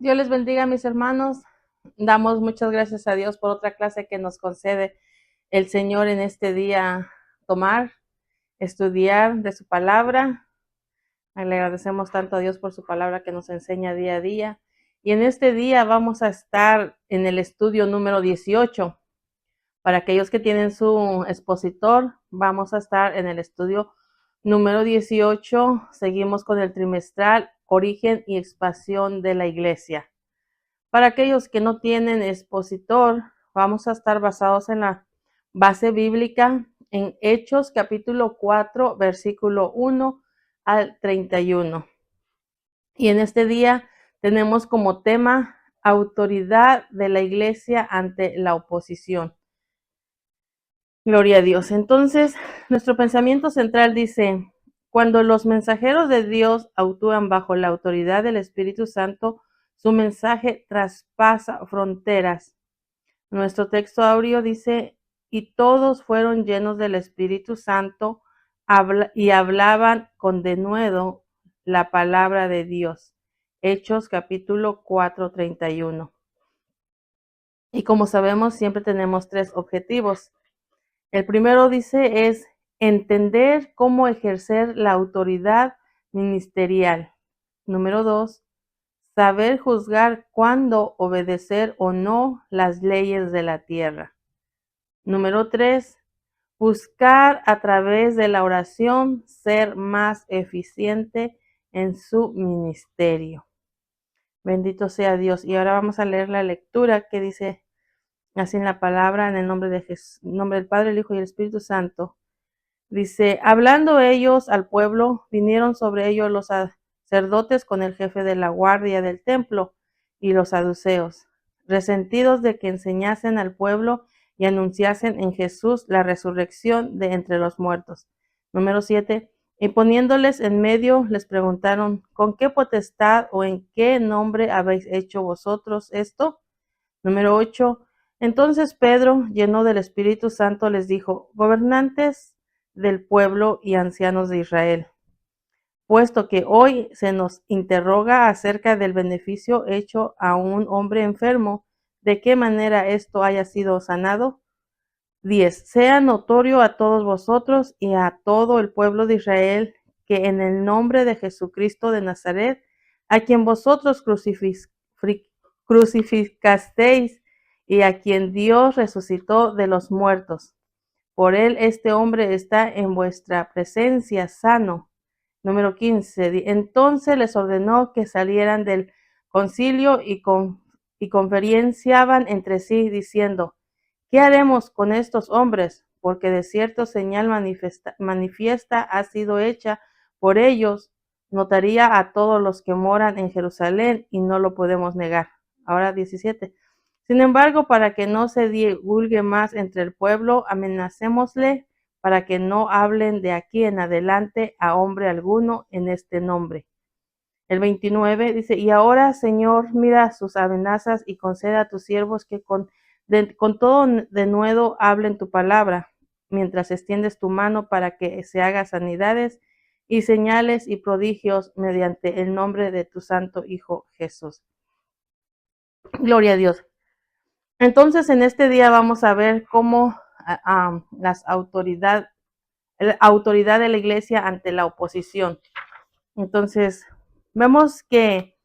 Dios les bendiga, mis hermanos. Damos muchas gracias a Dios por otra clase que nos concede el Señor en este día tomar, estudiar de su palabra. Le agradecemos tanto a Dios por su palabra que nos enseña día a día. Y en este día vamos a estar en el estudio número 18. Para aquellos que tienen su expositor, vamos a estar en el estudio número 18. Seguimos con el trimestral Origen y Expansión de la Iglesia. Para aquellos que no tienen expositor, vamos a estar basados en la base bíblica en Hechos capítulo 4, versículo 1 al 31. Y en este día tenemos como tema autoridad de la iglesia ante la oposición. Gloria a Dios. Entonces, nuestro pensamiento central dice, cuando los mensajeros de Dios actúan bajo la autoridad del Espíritu Santo, su mensaje traspasa fronteras. Nuestro texto áureo dice, y todos fueron llenos del Espíritu Santo y hablaban con denuedo la palabra de Dios. Hechos capítulo 4, 31. Y como sabemos, siempre tenemos tres objetivos. El primero dice es entender cómo ejercer la autoridad ministerial. Número 2, saber juzgar cuándo obedecer o no las leyes de la tierra. Número 3, buscar a través de la oración ser más eficiente en su ministerio. Bendito sea Dios. Y ahora vamos a leer la lectura que dice así en la palabra, en el nombre de Jesús, en nombre del Padre, el Hijo y el Espíritu Santo. Dice, hablando ellos al pueblo, vinieron sobre ellos los sacerdotes con el jefe de la guardia del templo y los saduceos, resentidos de que enseñasen al pueblo y anunciasen en Jesús la resurrección de entre los muertos. Número 7. Y poniéndoles en medio, les preguntaron, ¿con qué potestad o en qué nombre habéis hecho vosotros esto? Número 8. Entonces Pedro, lleno del Espíritu Santo, les dijo, gobernantes del pueblo y ancianos de Israel, puesto que hoy se nos interroga acerca del beneficio hecho a un hombre enfermo, de qué manera esto haya sido sanado. 10. Sea notorio a todos vosotros y a todo el pueblo de Israel que en el nombre de Jesucristo de Nazaret, a quien vosotros crucificasteis y a quien Dios resucitó de los muertos, por él este hombre está en vuestra presencia sano. Número 15. Entonces les ordenó que salieran del concilio y conferenciaban entre sí, diciendo, ¿qué haremos con estos hombres? Porque de cierto señal manifiesta ha sido hecha por ellos, notaría a todos los que moran en Jerusalén, y no lo podemos negar. Ahora 17. Sin embargo, para que no se divulgue más entre el pueblo, amenacémosle para que no hablen de aquí en adelante a hombre alguno en este nombre. El 29 dice, y ahora, Señor, mira sus amenazas y concede a tus siervos que con todo denuedo hablen tu palabra, mientras extiendes tu mano para que se haga sanidades y señales y prodigios mediante el nombre de tu santo Hijo Jesús. Gloria a Dios. Entonces, en este día vamos a ver cómo la autoridad de la iglesia ante la oposición. Entonces, vemos que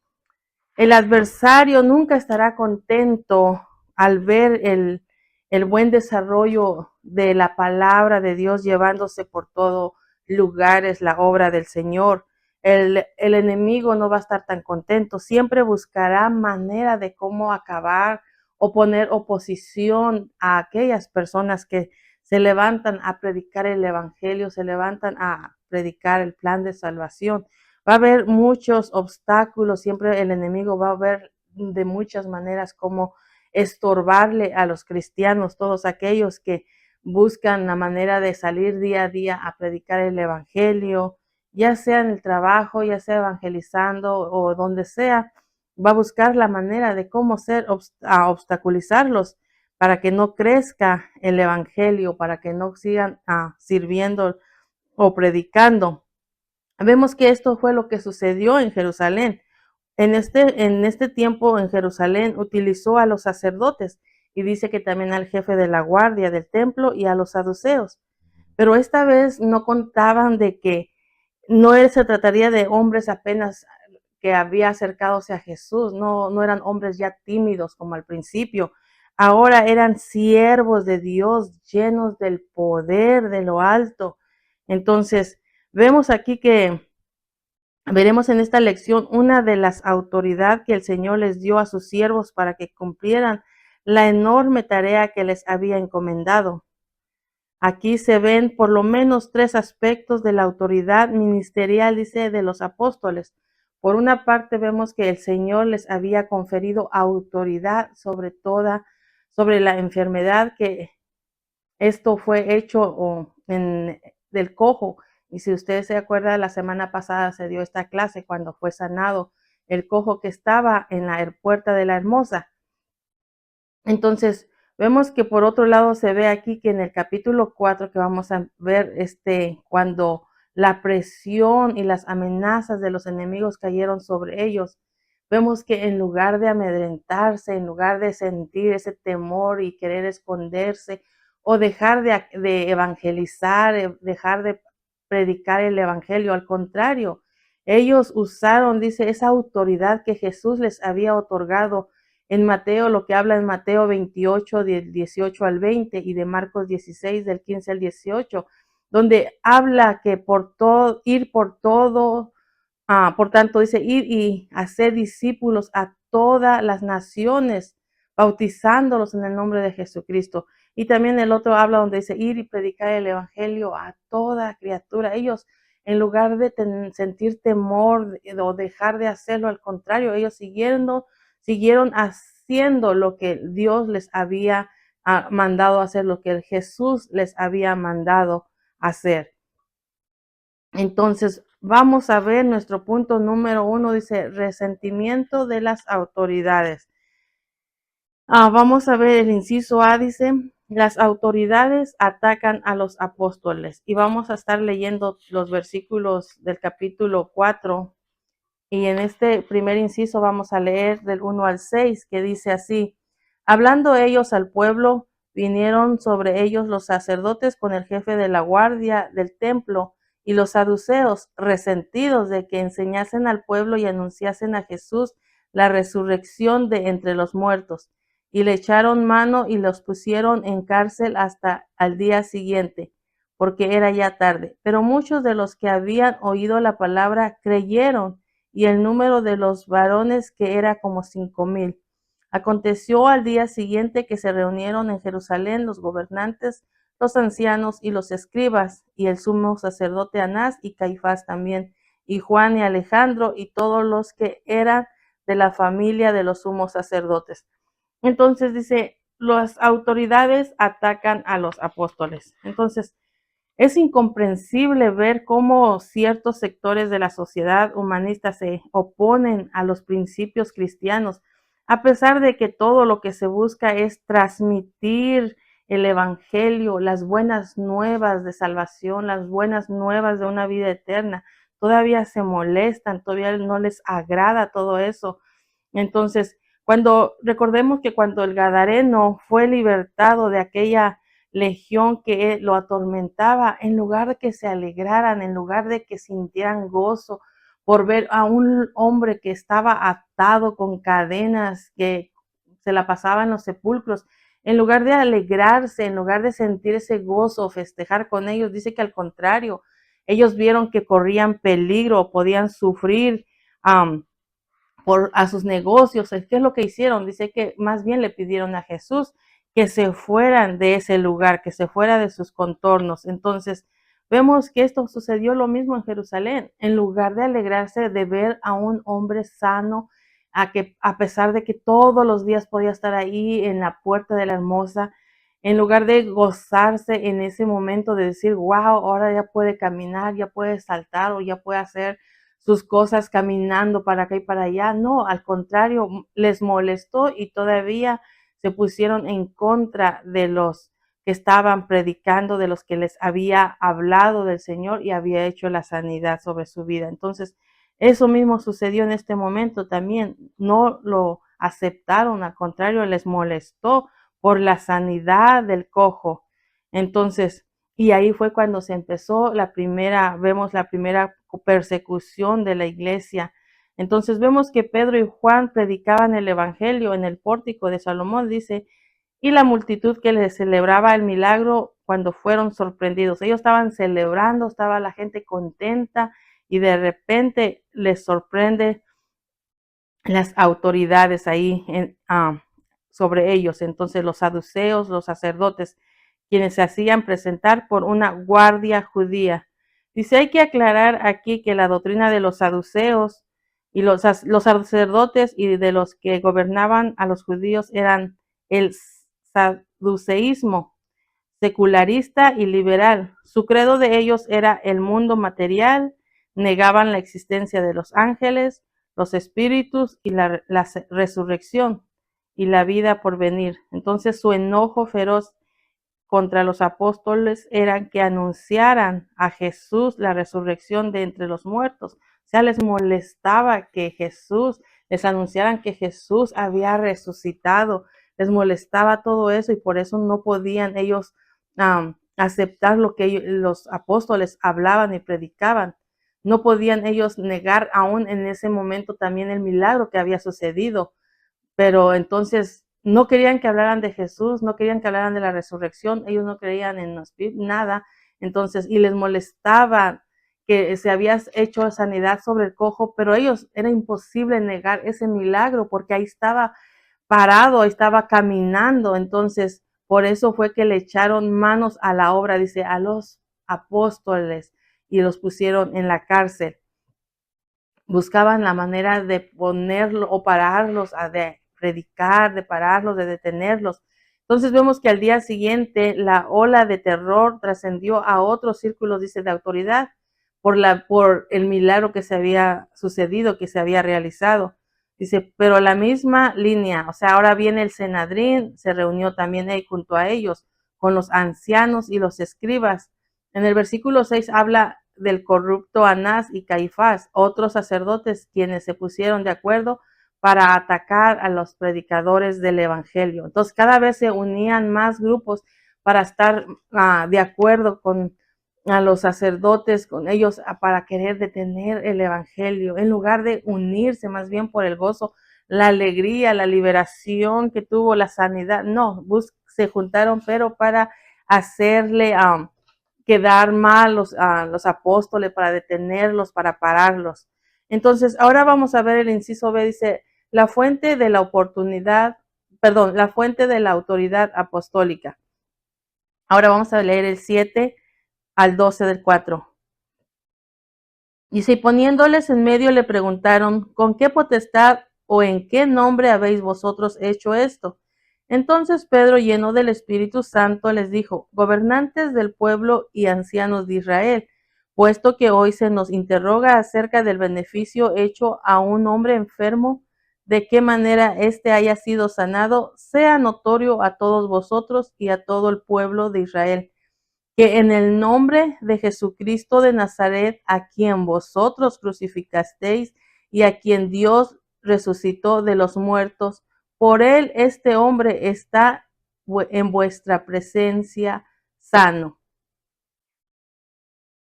el adversario nunca estará contento al ver el buen desarrollo de la palabra de Dios llevándose por todos lugares la obra del Señor. El enemigo no va a estar tan contento, siempre buscará manera de cómo acabar o poner oposición a aquellas personas que se levantan a predicar el evangelio, se levantan a predicar el plan de salvación. Va a haber muchos obstáculos, siempre el enemigo va a ver de muchas maneras cómo estorbarle a los cristianos, todos aquellos que buscan la manera de salir día a día a predicar el evangelio, ya sea en el trabajo, ya sea evangelizando o donde sea, va a buscar la manera de cómo obstaculizarlos para que no crezca el evangelio, para que no sigan sirviendo o predicando. Vemos que esto fue lo que sucedió en Jerusalén. En este tiempo en Jerusalén utilizó a los sacerdotes y dice que también al jefe de la guardia del templo y a los saduceos. Pero esta vez no contaban de que no se trataría de hombres apenas que había acercadose a Jesús, no eran hombres ya tímidos como al principio. Ahora eran siervos de Dios, llenos del poder de lo alto. Entonces, vemos aquí que veremos en esta lección una de las autoridades que el Señor les dio a sus siervos para que cumplieran la enorme tarea que les había encomendado. Aquí se ven por lo menos tres aspectos de la autoridad ministerial, dice, de los apóstoles. Por una parte, vemos que el Señor les había conferido autoridad sobre la enfermedad, que esto fue hecho del cojo. Y si ustedes se acuerdan, la semana pasada se dio esta clase cuando fue sanado el cojo que estaba en la puerta de la Hermosa. Entonces, vemos que por otro lado se ve aquí que en el capítulo 4 que vamos a ver, cuando la presión y las amenazas de los enemigos cayeron sobre ellos, vemos que en lugar de amedrentarse, en lugar de sentir ese temor y querer esconderse o dejar de evangelizar, dejar de predicar el evangelio, al contrario, ellos usaron, dice, esa autoridad que Jesús les había otorgado en Mateo, lo que habla en Mateo 28, del 18 al 20 y de Marcos 16, del 15 al 18, donde habla que por tanto dice, ir y hacer discípulos a todas las naciones, bautizándolos en el nombre de Jesucristo. Y también el otro habla donde dice, ir y predicar el evangelio a toda criatura. Ellos, en lugar de sentir temor o dejar de hacerlo, al contrario, ellos siguieron haciendo lo que Dios les había mandado hacer, lo que Jesús les había mandado hacer. Entonces, vamos a ver nuestro punto número 1, dice resentimiento de las autoridades. Vamos a ver el inciso A, dice, las autoridades atacan a los apóstoles. Y vamos a estar leyendo los versículos del capítulo 4. Y en este primer inciso vamos a leer del 1 al 6, que dice así: hablando ellos al pueblo, vinieron sobre ellos los sacerdotes con el jefe de la guardia del templo y los saduceos, resentidos de que enseñasen al pueblo y anunciasen a Jesús la resurrección de entre los muertos. Y le echaron mano y los pusieron en cárcel hasta al día siguiente, porque era ya tarde. Pero muchos de los que habían oído la palabra creyeron, y el número de los varones que era como 5,000. Aconteció al día siguiente que se reunieron en Jerusalén los gobernantes, los ancianos y los escribas, y el sumo sacerdote Anás y Caifás también, y Juan y Alejandro, y todos los que eran de la familia de los sumos sacerdotes. Entonces dice, las autoridades atacan a los apóstoles. Entonces, es incomprensible ver cómo ciertos sectores de la sociedad humanista se oponen a los principios cristianos, a pesar de que todo lo que se busca es transmitir el evangelio, las buenas nuevas de salvación, las buenas nuevas de una vida eterna. Todavía se molestan, todavía no les agrada todo eso. Entonces, recordemos que cuando el Gadareno fue libertado de aquella legión que lo atormentaba, en lugar de que se alegraran, en lugar de que sintieran gozo por ver a un hombre que estaba atado con cadenas, que se la pasaba en los sepulcros, en lugar de alegrarse, en lugar de sentir ese gozo, festejar con ellos, dice que al contrario, ellos vieron que corrían peligro, podían sufrir a sus negocios. ¿Qué es lo que hicieron? Dice que más bien le pidieron a Jesús que se fueran de ese lugar, que se fuera de sus contornos. Entonces, vemos que esto sucedió lo mismo en Jerusalén. En lugar de alegrarse de ver a un hombre sano, a pesar de que todos los días podía estar ahí en la puerta de la Hermosa, en lugar de gozarse en ese momento de decir, wow, ahora ya puede caminar, ya puede saltar o ya puede hacer sus cosas caminando para acá y para allá. No, al contrario, les molestó y todavía se pusieron en contra de los que estaban predicando, de los que les había hablado del Señor y había hecho la sanidad sobre su vida. Entonces, Eso mismo sucedió en este momento también. No lo aceptaron, al contrario, les molestó por la sanidad del cojo. Entonces, y ahí fue cuando se empezó vemos la primera persecución de la iglesia. Entonces vemos que Pedro y Juan predicaban el evangelio en el pórtico de Salomón, dice, y la multitud que les celebraba el milagro cuando fueron sorprendidos. Ellos estaban celebrando, estaba la gente contenta y de repente les sorprende las autoridades ahí sobre ellos. Entonces los saduceos, los sacerdotes, quienes se hacían presentar por una guardia judía. Dice, hay que aclarar aquí que la doctrina de los saduceos y los sacerdotes y de los que gobernaban a los judíos eran el saduceísmo secularista y liberal. Su credo de ellos era el mundo material, negaban la existencia de los ángeles, los espíritus y la resurrección y la vida por venir. Entonces su enojo feroz contra los apóstoles era que anunciaran a Jesús la resurrección de entre los muertos. O sea, les molestaba que les anunciaran que Jesús había resucitado. Les molestaba todo eso y por eso no podían ellos aceptar lo que los apóstoles hablaban y predicaban. No podían ellos negar aún en ese momento también el milagro que había sucedido. Pero entonces no querían que hablaran de Jesús, no querían que hablaran de la resurrección, ellos no creían en nada. Entonces, y les molestaba que se había hecho sanidad sobre el cojo, pero ellos era imposible negar ese milagro porque ahí estaba parado, estaba caminando. Entonces, por eso fue que le echaron manos a la obra, dice, a los apóstoles y los pusieron en la cárcel. Buscaban la manera de ponerlo o pararlos, de predicar, de pararlos, de detenerlos. Entonces vemos que al día siguiente la ola de terror trascendió a otros círculos, dice, de autoridad por el milagro que se había sucedido, que se había realizado. Dice, pero la misma línea, o sea, ahora viene el Senadrín, se reunió también ahí junto a ellos, con los ancianos y los escribas. En el versículo 6 habla del corrupto Anás y Caifás, otros sacerdotes quienes se pusieron de acuerdo para atacar a los predicadores del evangelio. Entonces cada vez se unían más grupos para estar de acuerdo con a los sacerdotes, con ellos, para querer detener el evangelio, en lugar de unirse más bien por el gozo, la alegría, la liberación que tuvo, la sanidad. No, se juntaron, pero para hacerle quedar mal los apóstoles, para detenerlos, para pararlos. Entonces, ahora vamos a ver el inciso B, dice, la fuente de la la fuente de la autoridad apostólica. Ahora vamos a leer el 7 al 12 del 4. Dice, y poniéndoles en medio le preguntaron, ¿con qué potestad o en qué nombre habéis vosotros hecho esto? Entonces Pedro, lleno del Espíritu Santo, les dijo, gobernantes del pueblo y ancianos de Israel, puesto que hoy se nos interroga acerca del beneficio hecho a un hombre enfermo, de qué manera éste haya sido sanado, sea notorio a todos vosotros y a todo el pueblo de Israel, que en el nombre de Jesucristo de Nazaret, a quien vosotros crucificasteis y a quien Dios resucitó de los muertos, por él este hombre está en vuestra presencia sano.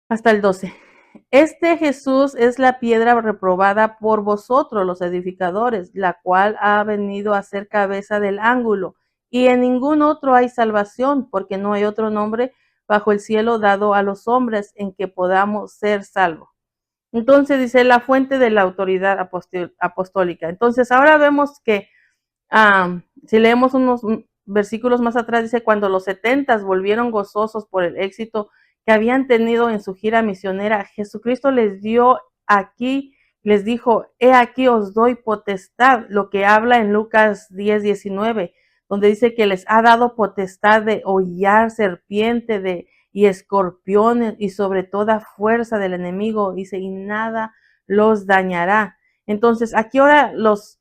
Hasta el 12. Este Jesús es la piedra reprobada por vosotros, los edificadores, la cual ha venido a ser cabeza del ángulo, y en ningún otro hay salvación, porque no hay otro nombre bajo el cielo dado a los hombres en que podamos ser salvos. Entonces dice la fuente de la autoridad apostólica. Entonces ahora vemos que si leemos unos versículos más atrás, dice, cuando los 70 volvieron gozosos por el éxito que habían tenido en su gira misionera, Jesucristo les dio aquí, les dijo, he aquí os doy potestad, lo que habla en Lucas 10:19, donde dice que les ha dado potestad de hollar serpiente y escorpiones y sobre toda fuerza del enemigo, dice, y nada los dañará. Entonces, aquí ahora los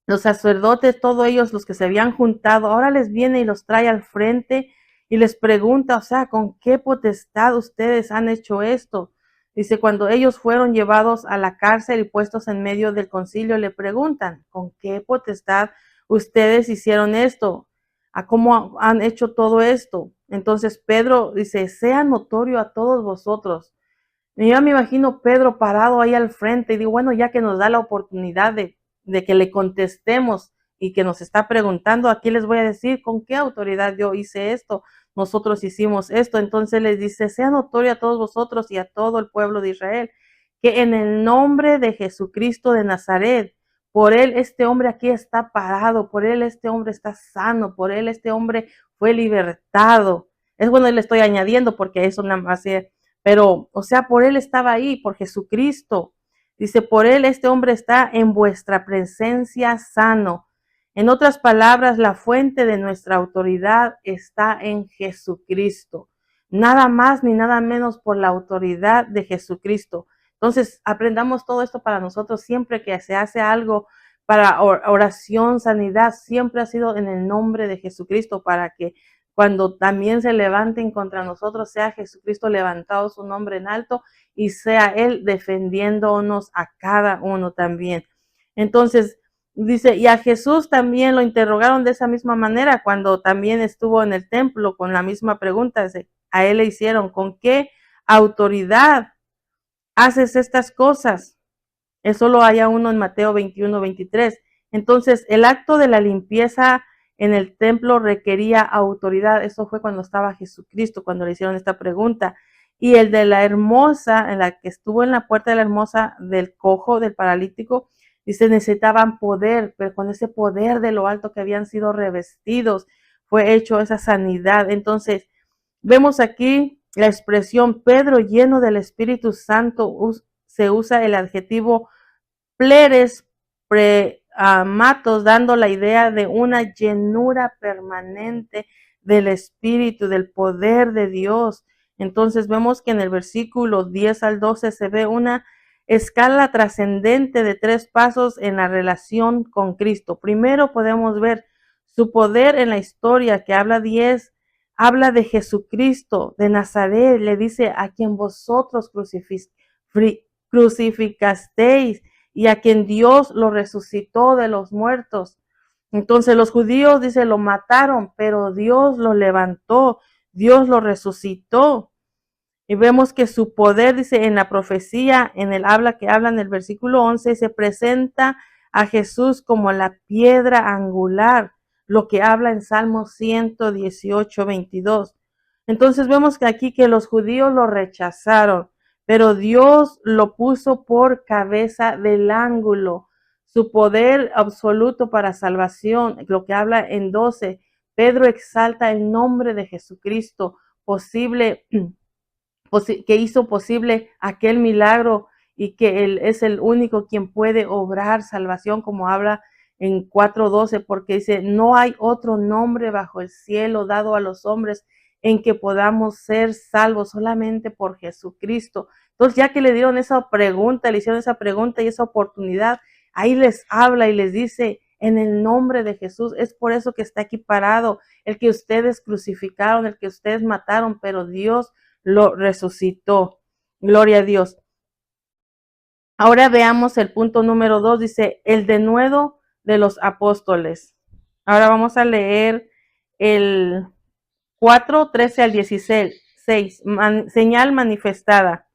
sacerdotes, todos ellos, los que se habían juntado, ahora les viene y los trae al frente y les pregunta, o sea, ¿con qué potestad ustedes han hecho esto? Dice, cuando ellos fueron llevados a la cárcel y puestos en medio del concilio, le preguntan, ¿con qué potestad ustedes hicieron esto? ¿A cómo han hecho todo esto? Entonces Pedro dice, sea notorio a todos vosotros. Y yo me imagino Pedro parado ahí al frente y digo, bueno, ya que nos da la oportunidad de que le contestemos y que nos está preguntando, aquí les voy a decir con qué autoridad yo hice esto, nosotros hicimos esto. Entonces les dice, sea notorio a todos vosotros y a todo el pueblo de Israel, que en el nombre de Jesucristo de Nazaret, por él este hombre aquí está parado, por él este hombre está sano, por él este hombre fue libertado. Es bueno, le estoy añadiendo porque eso nada más es, pero, o sea, por él estaba ahí, por Jesucristo. Dice, por él este hombre está en vuestra presencia sano. En otras palabras, la fuente de nuestra autoridad está en Jesucristo. Nada más ni nada menos por la autoridad de Jesucristo. Entonces, aprendamos todo esto para nosotros. Siempre que se hace algo para oración, sanidad, siempre ha sido en el nombre de Jesucristo, para que cuando también se levanten contra nosotros, sea Jesucristo levantado su nombre en alto y sea Él defendiéndonos a cada uno también. Entonces, dice, y a Jesús también lo interrogaron de esa misma manera cuando también estuvo en el templo con la misma pregunta. A Él le hicieron, ¿con qué autoridad haces estas cosas? Eso lo haya uno en Mateo 21-23. Entonces, el acto de la limpieza en el templo requería autoridad. Eso fue cuando estaba Jesucristo, cuando le hicieron esta pregunta. Y el de la hermosa, en la que estuvo en la puerta de la hermosa, del cojo, del paralítico, dice, necesitaban poder, pero con ese poder de lo alto que habían sido revestidos, fue hecho esa sanidad. Entonces, vemos aquí la expresión Pedro lleno del Espíritu Santo, se usa el adjetivo pleres matos, dando la idea de una llenura permanente del Espíritu, del poder de Dios. Entonces vemos que en el versículo 10 al 12 se ve una escala trascendente de 3 pasos en la relación con Cristo. Primero podemos ver su poder en la historia, que habla 10, habla de Jesucristo de Nazaret, le dice, a quien vosotros crucificasteis y a quien Dios lo resucitó de los muertos. Entonces los judíos, dice, lo mataron, pero Dios lo levantó, Dios lo resucitó. Y vemos que su poder, dice, en la profecía, en el habla que habla en el versículo 11, se presenta a Jesús como la piedra angular, lo que habla en Salmo 118-22. Entonces vemos que aquí que los judíos lo rechazaron, pero Dios lo puso por cabeza del ángulo, su poder absoluto para salvación, lo que habla en 12. Pedro exalta el nombre de Jesucristo, posible que hizo posible aquel milagro y que Él es el único quien puede obrar salvación, como habla en 4:12, porque dice, no hay otro nombre bajo el cielo dado a los hombres en que podamos ser salvos, solamente por Jesucristo. Entonces, ya que le dieron esa pregunta, le hicieron esa pregunta y esa oportunidad, ahí les habla y les dice, en el nombre de Jesús, es por eso que está aquí parado, el que ustedes crucificaron, el que ustedes mataron, pero Dios lo resucitó. Gloria a Dios. Ahora veamos el punto número 2, dice, el denuedo de los apóstoles. Ahora vamos a leer el 4:13 al 16, señal manifestada.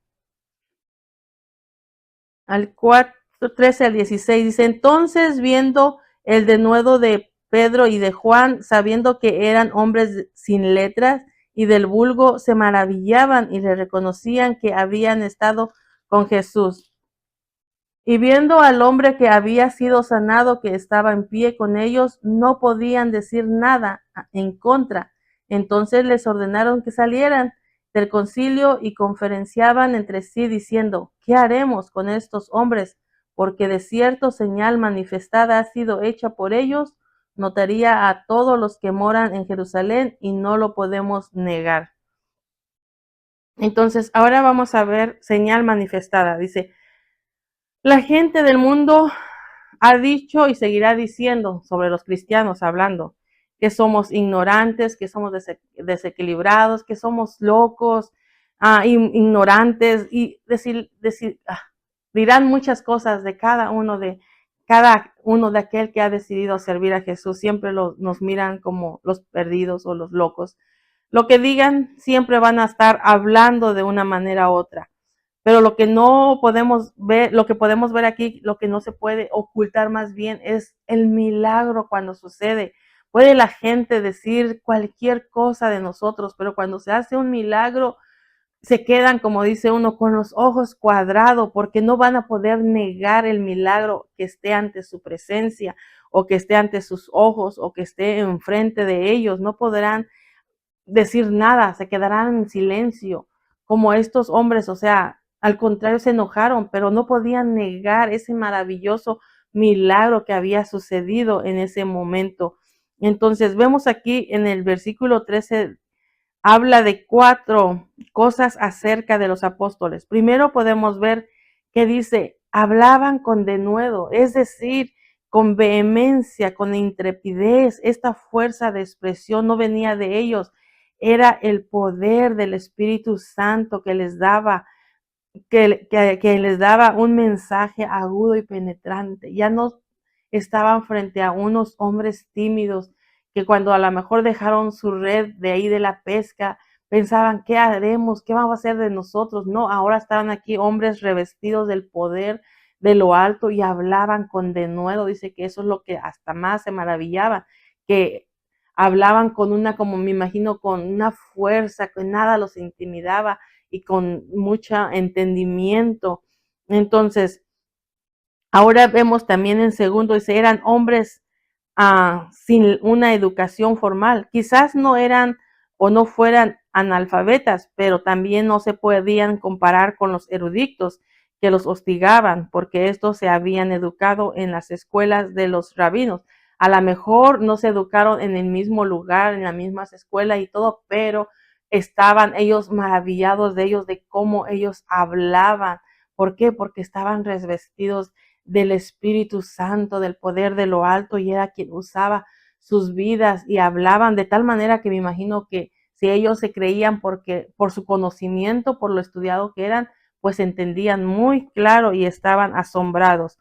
Al 4:13 al 16 dice, entonces viendo el denuedo de Pedro y de Juan, sabiendo que eran hombres sin letras y del vulgo, se maravillaban y le reconocían que habían estado con Jesús. Y viendo al hombre que había sido sanado, que estaba en pie con ellos, no podían decir nada en contra. Entonces les ordenaron que salieran del concilio y conferenciaban entre sí diciendo, ¿qué haremos con estos hombres? Porque de cierto señal manifestada ha sido hecha por ellos, notaría a todos los que moran en Jerusalén y no lo podemos negar. Entonces, ahora vamos a ver señal manifestada. Dice, la gente del mundo ha dicho y seguirá diciendo sobre los cristianos, hablando, que somos ignorantes, que somos desequilibrados, que somos locos, ignorantes y dirán muchas cosas de cada uno de aquel que ha decidido servir a Jesús. Siempre nos miran como los perdidos o los locos. Lo que digan siempre van a estar hablando de una manera u otra. Pero lo que no podemos ver, lo que podemos ver aquí, lo que no se puede ocultar más bien es el milagro cuando sucede. Puede la gente decir cualquier cosa de nosotros, pero cuando se hace un milagro, se quedan, como dice uno, con los ojos cuadrados, porque no van a poder negar el milagro que esté ante su presencia, o que esté ante sus ojos, o que esté enfrente de ellos. No podrán decir nada, se quedarán en silencio, como estos hombres, o sea, al contrario, se enojaron, pero no podían negar ese maravilloso milagro que había sucedido en ese momento. Entonces, vemos aquí en el versículo 13, habla de 4 cosas acerca de los apóstoles. Primero podemos ver que dice, hablaban con denuedo, es decir, con vehemencia, con intrepidez. Esta fuerza de expresión no venía de ellos, era el poder del Espíritu Santo que les daba, que les daba un mensaje agudo y penetrante. Ya no estaban frente a unos hombres tímidos que cuando a lo mejor dejaron su red de ahí de la pesca, pensaban, ¿qué haremos? ¿Qué vamos a hacer de nosotros? No, ahora estaban aquí hombres revestidos del poder de lo alto y hablaban con denuedo. Dice que eso es lo que hasta más se maravillaban, que hablaban con una, como me imagino, con una fuerza que nada los intimidaba y con mucho entendimiento. Entonces, ahora vemos también en segundo, dice, eran hombres sin una educación formal. Quizás no eran o no fueran analfabetas, pero también no se podían comparar con los eruditos que los hostigaban, porque estos se habían educado en las escuelas de los rabinos. A lo mejor no se educaron en el mismo lugar, en las mismas escuelas y todo, pero estaban ellos maravillados de ellos, de cómo ellos hablaban. ¿Por qué? Porque estaban revestidos del Espíritu Santo, del poder de lo alto, y era quien usaba sus vidas y hablaban de tal manera que me imagino que si ellos se creían porque por su conocimiento, por lo estudiado que eran, pues entendían muy claro y estaban asombrados.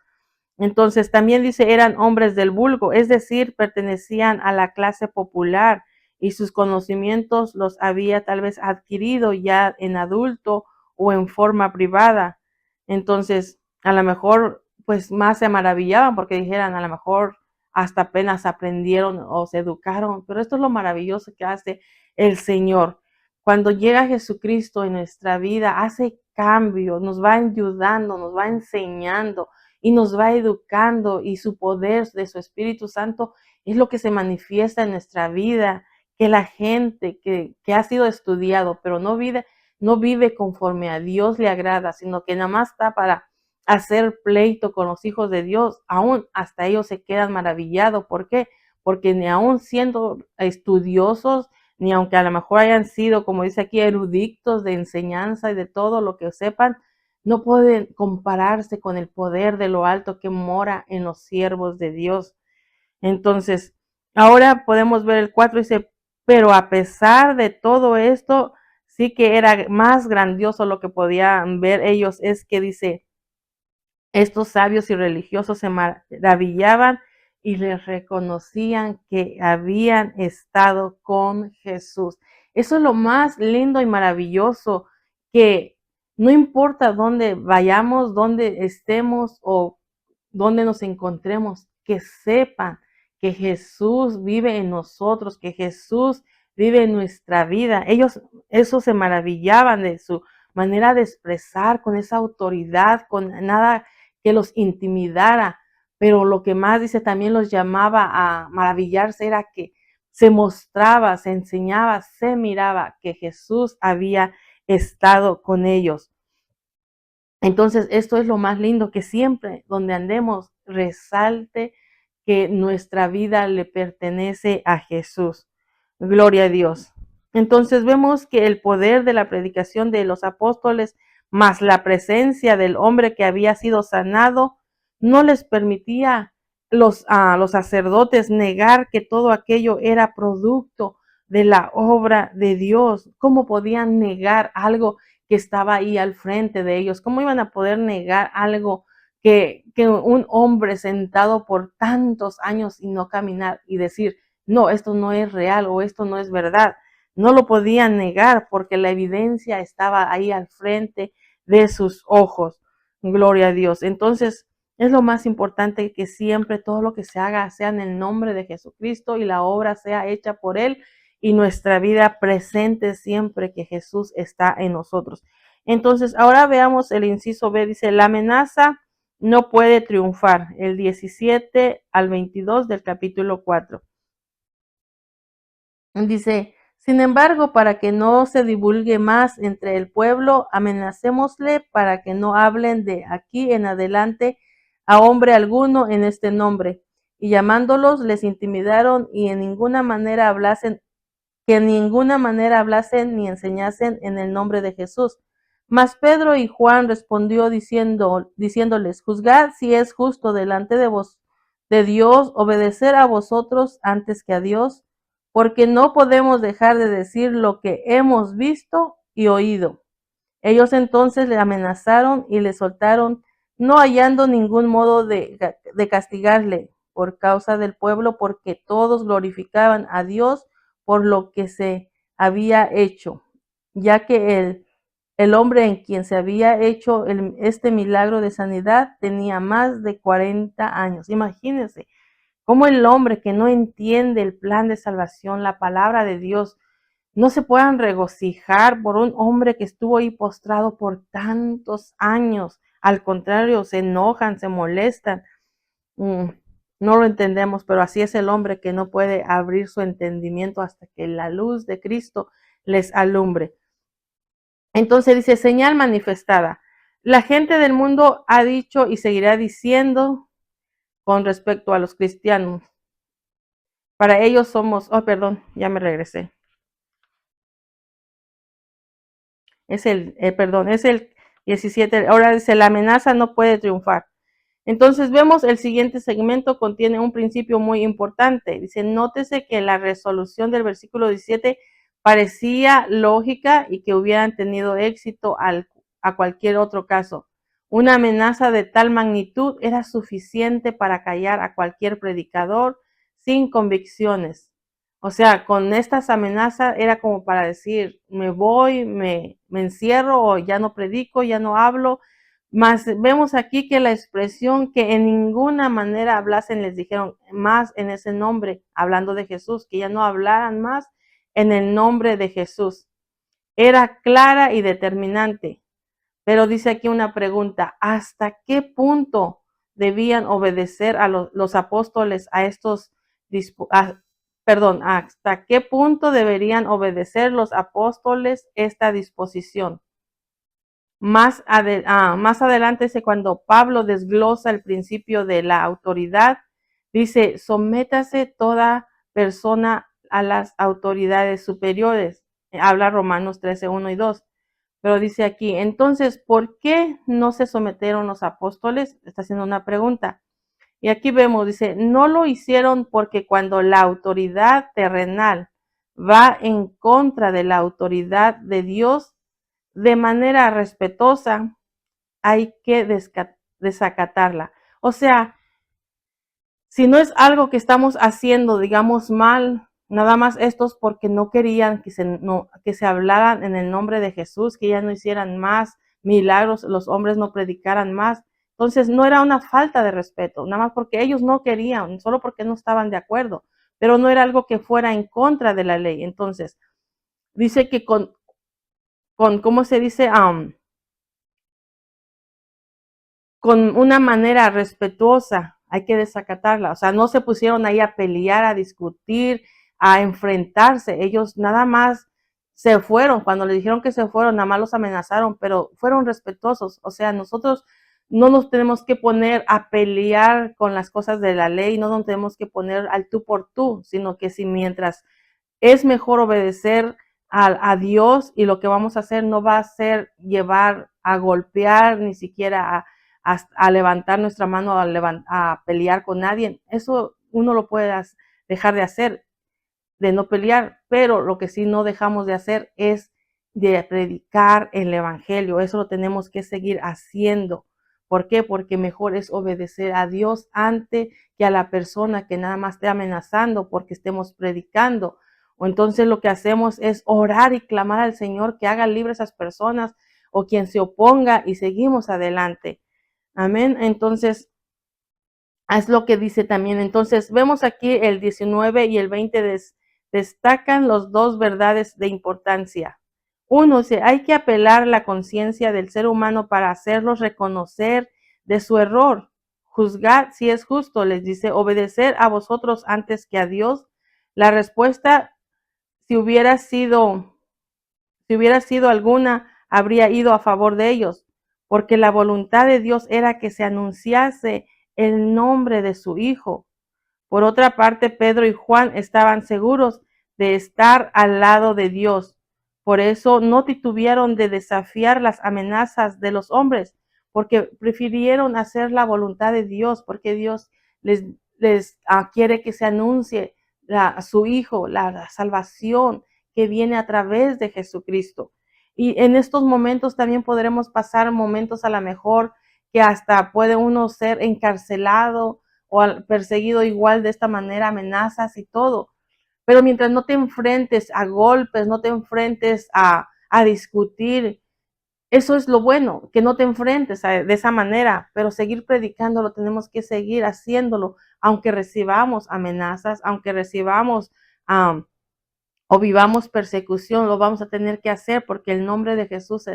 Entonces también dice, eran hombres del vulgo, es decir, pertenecían a la clase popular y sus conocimientos los había tal vez adquirido ya en adulto o en forma privada. Entonces, a lo mejor, pues más se maravillaban porque dijeran, a lo mejor hasta apenas aprendieron o se educaron, pero esto es lo maravilloso que hace el Señor. Cuando llega Jesucristo en nuestra vida, hace cambio, nos va ayudando, nos va enseñando y nos va educando, y su poder de su Espíritu Santo es lo que se manifiesta en nuestra vida, que la gente que ha sido estudiado, pero no vive conforme a Dios le agrada, sino que nada más está para hacer pleito con los hijos de Dios, aún hasta ellos se quedan maravillados. ¿Por qué? Porque ni aún siendo estudiosos, ni aunque a lo mejor hayan sido, como dice aquí, eruditos de enseñanza y de todo lo que sepan, no pueden compararse con el poder de lo alto que mora en los siervos de Dios. Entonces, ahora podemos ver el 4, dice, pero a pesar de todo esto, sí que era más grandioso lo que podían ver ellos, es que dice, estos sabios y religiosos se maravillaban y les reconocían que habían estado con Jesús. Eso es lo más lindo y maravilloso, que no importa dónde vayamos, dónde estemos o dónde nos encontremos, que sepan que Jesús vive en nosotros, que Jesús vive en nuestra vida. Ellos eso se maravillaban de su manera de expresar, con esa autoridad, con nada que los intimidara, pero lo que más dice también los llamaba a maravillarse era que se mostraba, se enseñaba, se miraba que Jesús había estado con ellos. Entonces, esto es lo más lindo, que siempre donde andemos resalte que nuestra vida le pertenece a Jesús. Gloria a Dios. Entonces vemos que el poder de la predicación de los apóstoles más la presencia del hombre que había sido sanado no les permitía los sacerdotes negar que todo aquello era producto de la obra de Dios. ¿Cómo podían negar algo que estaba ahí al frente de ellos? ¿Cómo iban a poder negar algo que un hombre sentado por tantos años y no caminar y decir, no, esto no es real o esto no es verdad? No lo podían negar porque la evidencia estaba ahí al frente de sus ojos. Gloria a Dios. Entonces, es lo más importante que siempre todo lo que se haga sea en el nombre de Jesucristo y la obra sea hecha por Él y nuestra vida presente siempre que Jesús está en nosotros. Entonces, ahora veamos el inciso B. Dice, la amenaza no puede triunfar. El 17 al 22 del capítulo 4. Dice, sin embargo, para que no se divulgue más entre el pueblo, amenacémosle para que no hablen de aquí en adelante a hombre alguno en este nombre. Y llamándolos, les intimidaron y en ninguna manera hablasen, que en ninguna manera hablasen ni enseñasen en el nombre de Jesús. Mas Pedro y Juan respondió diciéndoles, juzgad si es justo delante de vos, de Dios, obedecer a vosotros antes que a Dios, porque no podemos dejar de decir lo que hemos visto y oído. Ellos entonces le amenazaron y le soltaron, no hallando ningún modo de castigarle por causa del pueblo, porque todos glorificaban a Dios por lo que se había hecho, ya que el hombre en quien se había hecho este milagro de sanidad tenía más de 40 años. Imagínense cómo el hombre que no entiende el plan de salvación, la palabra de Dios, no se puedan regocijar por un hombre que estuvo ahí postrado por tantos años. Al contrario, se enojan, se molestan. No lo entendemos, pero así es el hombre que no puede abrir su entendimiento hasta que la luz de Cristo les alumbre. Entonces dice, señal manifestada. La gente del mundo ha dicho y seguirá diciendo con respecto a los cristianos. Para ellos somos, oh, perdón, ya me regresé. Es el 17. Ahora dice, la amenaza no puede triunfar. Entonces vemos el siguiente segmento contiene un principio muy importante. Dice, nótese que la resolución del versículo 17 parecía lógica y que hubieran tenido éxito a cualquier otro caso. Una amenaza de tal magnitud era suficiente para callar a cualquier predicador sin convicciones. O sea, con estas amenazas era como para decir, me voy, me encierro o ya no predico, ya no hablo. Mas vemos aquí que la expresión que en ninguna manera hablasen, les dijeron más en ese nombre, hablando de Jesús, que ya no hablaran más en el nombre de Jesús. Era clara y determinante. Pero dice aquí una pregunta, ¿hasta qué punto debían obedecer a los apóstoles a estos, hasta qué punto deberían obedecer los apóstoles esta disposición? Más adelante dice cuando Pablo desglosa el principio de la autoridad, dice, sométase toda persona a las autoridades superiores. Habla Romanos 13, 1 y 2. Pero dice aquí, entonces, ¿por qué no se sometieron los apóstoles? Está haciendo una pregunta. Y aquí vemos, dice, no lo hicieron porque cuando la autoridad terrenal va en contra de la autoridad de Dios, de manera respetuosa, hay que desacatarla. O sea, si no es algo que estamos haciendo, digamos, mal, nada más estos porque no querían que se hablaran en el nombre de Jesús, que ya no hicieran más milagros, los hombres no predicaran más. Entonces no era una falta de respeto, nada más porque ellos no querían, solo porque no estaban de acuerdo, pero no era algo que fuera en contra de la ley. Entonces, dice que ¿cómo se dice? Con una manera respetuosa, hay que desacatarla. O sea, no se pusieron ahí a pelear, a discutir, a enfrentarse. Ellos nada más se fueron. Cuando le dijeron que se fueron, nada más los amenazaron, pero fueron respetuosos. O sea, nosotros no nos tenemos que poner a pelear con las cosas de la ley, no nos tenemos que poner al tú por tú, sino que si mientras es mejor obedecer a Dios y lo que vamos a hacer no va a ser llevar a golpear, ni siquiera a levantar nuestra mano, a pelear con nadie. Eso uno lo puede dejar de hacer. de no pelear, pero lo que sí no dejamos de hacer es de predicar el evangelio. Eso lo tenemos que seguir haciendo. ¿Por qué? Porque mejor es obedecer a Dios antes que a la persona que nada más esté amenazando porque estemos predicando. O entonces lo que hacemos es orar y clamar al Señor que haga libre a esas personas o quien se oponga y seguimos adelante. Amén. Entonces, es lo que dice también. Entonces, vemos aquí el 19 y el 20 destacan los dos verdades de importancia. Uno, dice, hay que apelar la conciencia del ser humano para hacerlos reconocer de su error. Juzgad si es justo, les dice, obedecer a vosotros antes que a Dios. La respuesta, si hubiera sido alguna, habría ido a favor de ellos, porque la voluntad de Dios era que se anunciase el nombre de su Hijo. Por otra parte, Pedro y Juan estaban seguros de estar al lado de Dios. Por eso no titubearon de desafiar las amenazas de los hombres, porque prefirieron hacer la voluntad de Dios, porque Dios les quiere que se anuncie su Hijo, la salvación que viene a través de Jesucristo. Y en estos momentos también podremos pasar momentos a lo mejor que hasta puede uno ser encarcelado o perseguido igual de esta manera, amenazas y todo. Pero mientras no te enfrentes a golpes, no te enfrentes a discutir, eso es lo bueno, que no te enfrentes de esa manera, pero seguir predicándolo, tenemos que seguir haciéndolo, aunque recibamos amenazas, aunque recibamos o vivamos persecución, lo vamos a tener que hacer porque el nombre de Jesús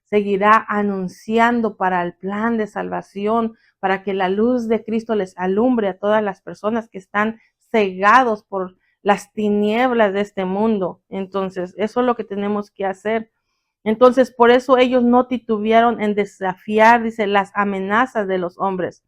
seguirá anunciando para el plan de salvación, para que la luz de Cristo les alumbre a todas las personas que están cegados por las tinieblas de este mundo. Entonces, eso es lo que tenemos que hacer. Entonces, por eso ellos no titubearon en desafiar, dice, las amenazas de los hombres.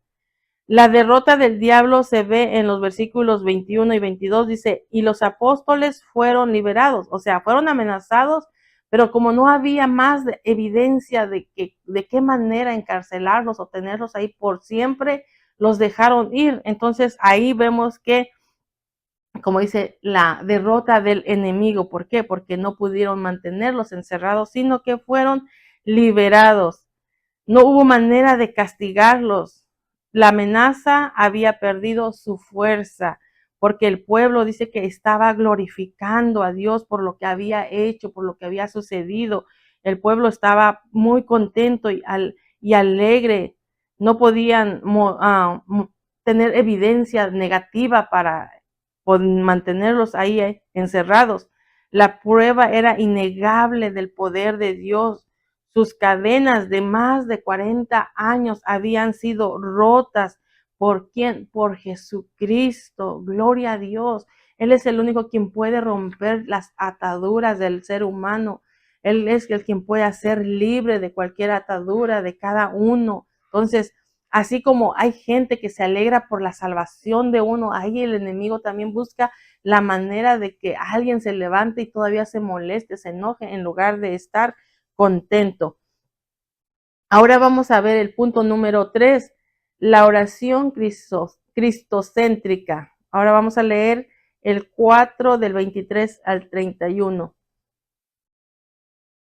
La derrota del diablo se ve en los versículos 21 y 22, dice, y los apóstoles fueron liberados, o sea, fueron amenazados, pero como no había más evidencia de qué manera encarcelarlos o tenerlos ahí por siempre, los dejaron ir. Entonces ahí vemos que, como dice, la derrota del enemigo. ¿Por qué? Porque no pudieron mantenerlos encerrados, sino que fueron liberados. No hubo manera de castigarlos. La amenaza había perdido su fuerza, porque el pueblo dice que estaba glorificando a Dios por lo que había hecho, por lo que había sucedido. El pueblo estaba muy contento y alegre. No podían tener evidencia negativa para mantenerlos ahí encerrados. La prueba era innegable del poder de Dios. Sus cadenas de más de 40 años habían sido rotas. ¿Por quién? Por Jesucristo. Gloria a Dios. Él es el único quien puede romper las ataduras del ser humano. Él es el quien puede hacer libre de cualquier atadura de cada uno. Entonces, así como hay gente que se alegra por la salvación de uno, ahí el enemigo también busca la manera de que alguien se levante y todavía se moleste, se enoje, en lugar de estar contento. Ahora vamos a ver el punto número 3, la oración cristocéntrica. Ahora vamos a leer el 4 del 23 al 31.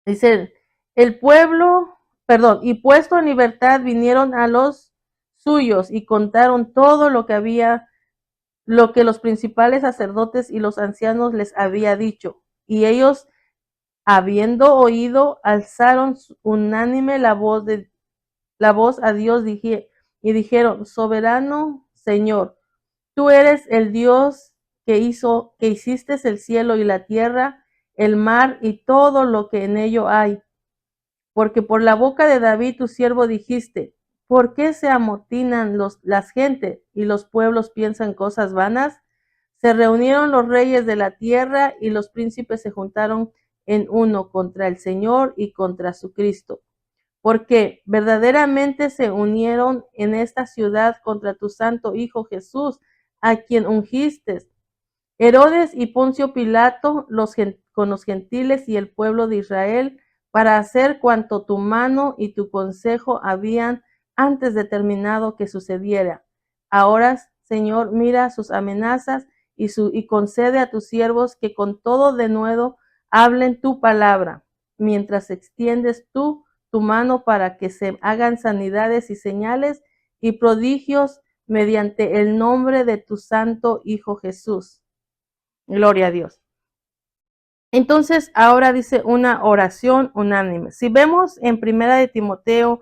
Dice, el pueblo, y puesto en libertad vinieron a los suyos y contaron todo lo que los principales sacerdotes y los ancianos les había dicho. Y ellos, habiendo oído, alzaron unánime la voz a Dios y dijeron, soberano Señor, tú eres el Dios que hiciste el cielo y la tierra, el mar y todo lo que en ello hay. Porque por la boca de David tu siervo dijiste, ¿por qué se amotinan las gentes y los pueblos piensan cosas vanas? Se reunieron los reyes de la tierra y los príncipes se juntaron en uno contra el Señor y contra su Cristo. Porque verdaderamente se unieron en esta ciudad contra tu santo Hijo Jesús, a quien ungiste. Herodes y Poncio Pilato con los gentiles y el pueblo de Israel, para hacer cuanto tu mano y tu consejo habían antes determinado que sucediera. Ahora, Señor, mira sus amenazas y concede a tus siervos que con todo denuedo hablen tu palabra, mientras extiendes tú tu mano para que se hagan sanidades y señales y prodigios mediante el nombre de tu santo Hijo Jesús. Gloria a Dios. Entonces, ahora dice una oración unánime. Si vemos en Primera de Timoteo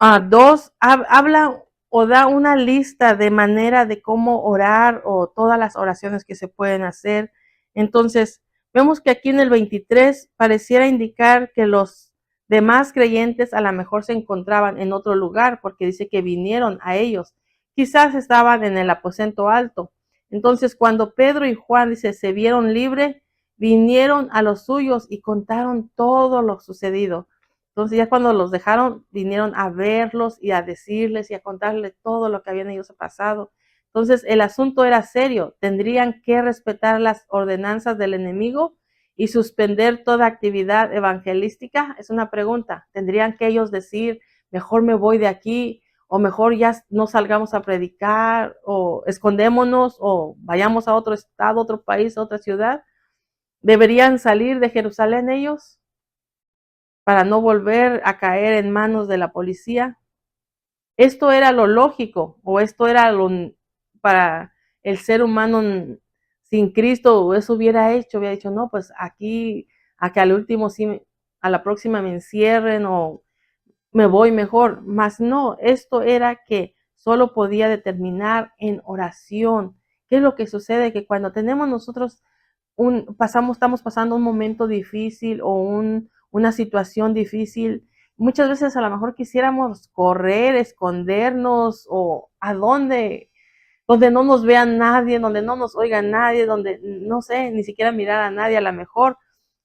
2, habla o da una lista de manera de cómo orar o todas las oraciones que se pueden hacer. Entonces, vemos que aquí en el 23 pareciera indicar que los demás creyentes a lo mejor se encontraban en otro lugar, porque dice que vinieron a ellos. Quizás estaban en el aposento alto. Entonces, cuando Pedro y Juan, dice, se vieron libres, vinieron a los suyos y contaron todo lo sucedido. Entonces ya cuando los dejaron, vinieron a verlos y a decirles y a contarles todo lo que habían ellos pasado. Entonces el asunto era serio. Tendrían que respetar las ordenanzas del enemigo y suspender toda actividad evangelística. Es una pregunta. Tendrían que ellos decir, mejor me voy de aquí, o mejor ya no salgamos a predicar, o escondémonos, o vayamos a otro estado, otro país, otra ciudad. ¿Deberían salir de Jerusalén ellos para no volver a caer en manos de la policía? Esto era lo lógico, o esto era lo para el ser humano sin Cristo, o eso hubiera dicho, no, pues aquí, a que al último sí, a la próxima me encierren, o me voy mejor. Mas no, esto era que solo podía determinar en oración. ¿Qué es lo que sucede? Que cuando tenemos nosotros estamos pasando un momento difícil o una situación difícil, muchas veces a lo mejor quisiéramos correr, escondernos o a donde no nos vea nadie, donde no nos oiga nadie, donde no sé, ni siquiera mirar a nadie a lo mejor,